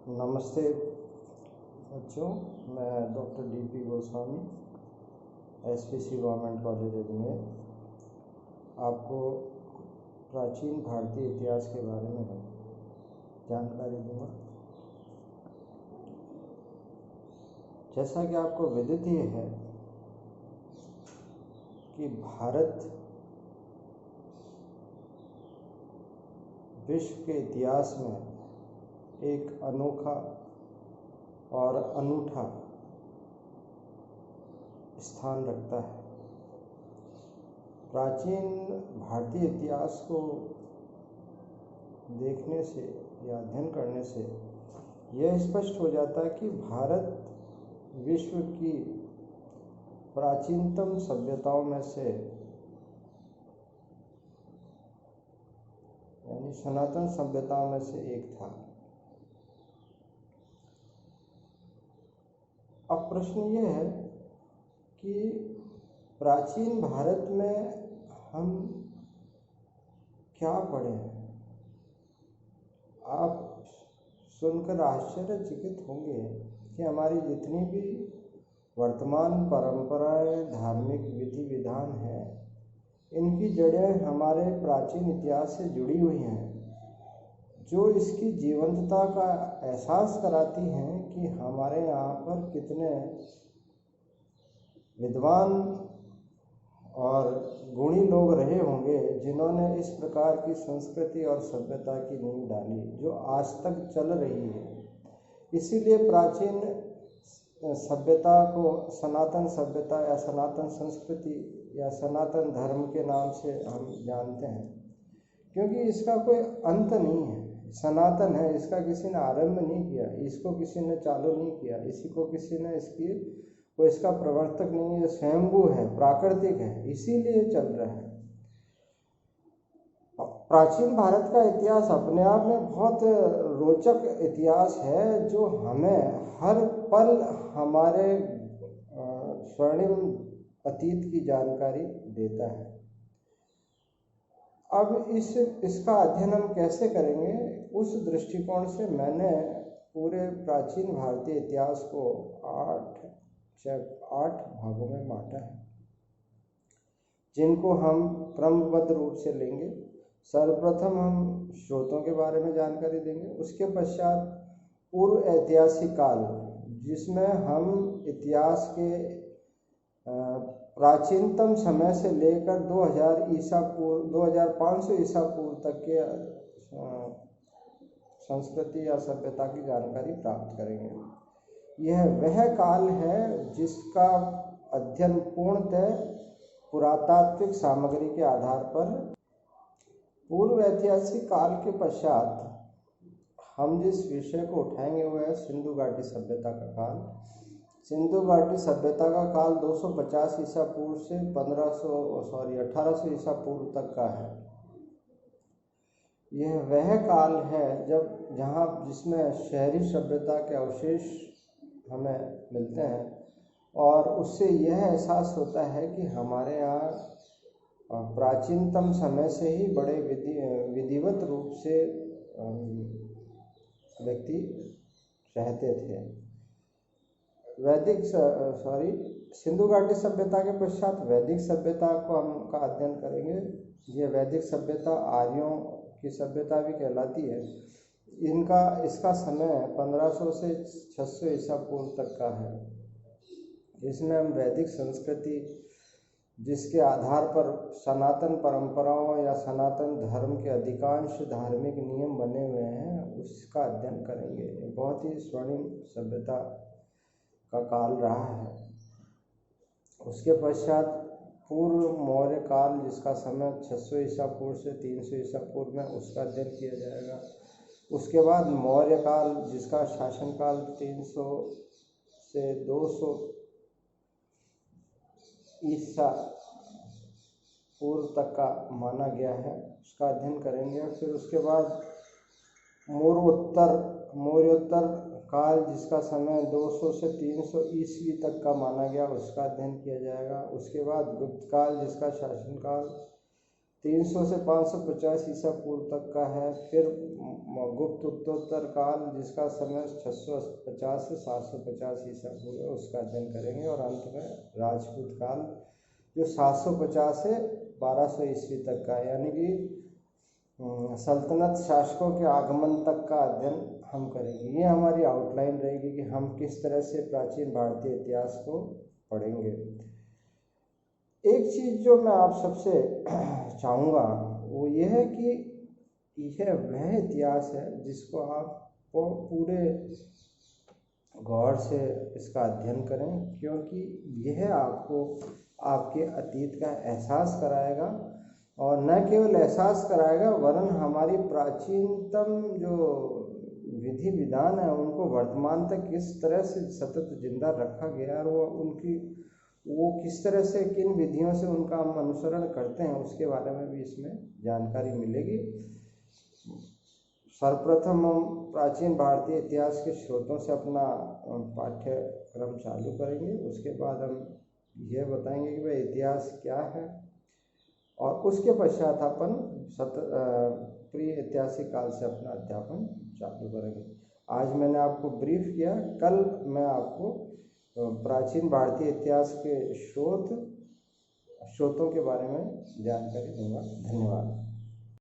नमस्ते बच्चों, मैं doctor D P. Goswami, SPC government college Ajmer आपको प्राचीन भारतीय इतिहास के बारे में जानकारी दूंगा। जैसा कि आपको विदित ही है कि भारत विश्व के इतिहास में एक अनोखा और अनूठा स्थान रखता है। प्राचीन भारतीय इतिहास को देखने से या अध्ययन करने से यह स्पष्ट हो जाता है कि भारत विश्व की प्राचीनतम सभ्यताओं में से यानी सनातन सभ्यताओं में से एक था। अब प्रश्न ये है कि प्राचीन भारत में हम क्या पढ़े हैं। आप सुनकर आश्चर्यचकित होंगे कि हमारी जितनी भी वर्तमान परंपराएं, धार्मिक विधि विधान हैं, इनकी जड़ें हमारे प्राचीन इतिहास से जुड़ी हुई हैं, जो इसकी जीवंतता का एहसास कराती हैं कि हमारे यहाँ पर कितने विद्वान और गुणी लोग रहे होंगे जिन्होंने इस प्रकार की संस्कृति और सभ्यता की नींव डाली जो आज तक चल रही है। इसीलिए प्राचीन सभ्यता को सनातन सभ्यता या सनातन संस्कृति या सनातन धर्म के नाम से हम जानते हैं, क्योंकि इसका कोई अंत नहीं है। सनातन है, इसका किसी ने आरंभ नहीं किया, इसको किसी ने चालू नहीं किया, इसी को किसी ने इसका प्रवर्तक नहीं है, स्वयंभू है, प्राकृतिक है, इसीलिए चल रहा है। प्राचीन भारत का इतिहास अपने आप में बहुत रोचक इतिहास है, जो हमें हर पल हमारे स्वर्णिम अतीत की जानकारी देता है। अब इसका अध्ययन हम कैसे करेंगे, उस दृष्टिकोण से मैंने पूरे प्राचीन भारतीय इतिहास को 8 भागों में बांटा है, जिनको हम क्रमबद्ध रूप से लेंगे। सर्वप्रथम हम स्रोतों के बारे में जानकारी देंगे, उसके पश्चात पूर्व ऐतिहासिक काल, जिसमें हम इतिहास के प्राचीनतम समय से लेकर 2500 ईसा पूर्व तक के संस्कृति या सभ्यता की जानकारी प्राप्त करेंगे। यह वह काल है जिसका अध्ययन पूर्णतः पुरातात्विक सामग्री के आधार पर। पूर्व ऐतिहासिक काल के पश्चात हम जिस विषय को उठाएंगे वह है सिंधु घाटी सभ्यता का काल। सिंधु घाटी सभ्यता का काल 250 ईसा पूर्व से 1800 ईसा पूर्व तक का है। यह वह काल है जिसमें शहरी सभ्यता के अवशेष हमें मिलते हैं, और उससे यह एहसास होता है कि हमारे यहाँ प्राचीनतम समय से ही बड़े विधिवत रूप से व्यक्ति रहते थे। सिंधु घाटी सभ्यता के पश्चात वैदिक सभ्यता का अध्ययन करेंगे। यह वैदिक सभ्यता आर्यों की सभ्यता भी कहलाती है। इसका समय 1500 से 600 ईसा पूर्व तक का है। इसमें हम वैदिक संस्कृति, जिसके आधार पर सनातन परंपराओं या सनातन धर्म के अधिकांश धार्मिक नियम बने हुए हैं, उसका अध्ययन करेंगे। बहुत ही स्वर्णिम सभ्यता का काल रहा है। उसके पश्चात पूर्व मौर्य काल, जिसका समय 600 ईसा पूर्व से 300 ईसा पूर्व में, उसका अध्ययन किया जाएगा। उसके बाद मौर्य काल, जिसका शासनकाल 300 से 200 ईसा पूर्व तक का माना गया है, उसका अध्ययन करेंगे। फिर उसके बाद मौर्योत्तर काल, जिसका समय 200 से 300 ईस्वी तक का माना गया, उसका अध्ययन किया जाएगा। उसके बाद गुप्त काल, जिसका शासनकाल 300 से 550 ईसा पूर्व तक का है। फिर गुप्त उत्तरोत्तर काल जिसका समय 650 से 750 ईसा पूर्व है, उसका अध्ययन करेंगे। और अंत में राजपूत काल जो 750 से 1200 ईस्वी तक का है, यानी कि सल्तनत शासकों के आगमन तक का अध्ययन हम करेंगे। ये हमारी आउटलाइन रहेगी कि हम किस तरह से प्राचीन भारतीय इतिहास को पढ़ेंगे। एक चीज़ जो मैं आप सबसे चाहूँगा वो ये है कि यह वह इतिहास है जिसको आप पूरे गौर से इसका अध्ययन करें, क्योंकि यह आपको आपके अतीत का एहसास कराएगा, और न केवल एहसास कराएगा वरन हमारी प्राचीनतम जो विधि विधान है उनको वर्तमान तक किस तरह से सतत जिंदा रखा गया है, और वो किस तरह से किन विधियों से उनका हम अनुसरण करते हैं उसके बारे में भी इसमें जानकारी मिलेगी। सर्वप्रथम हम प्राचीन भारतीय इतिहास के स्रोतों से अपना पाठ्यक्रम चालू करेंगे। उसके बाद हम यह बताएंगे कि वह इतिहास क्या है, और उसके पश्चात अपन प्री ऐतिहासिक काल से अपना अध्यापन चालू करेंगे। आज मैंने आपको ब्रीफ किया, कल मैं आपको प्राचीन भारतीय इतिहास के स्रोतों के बारे में जानकारी दूंगा। धन्यवाद।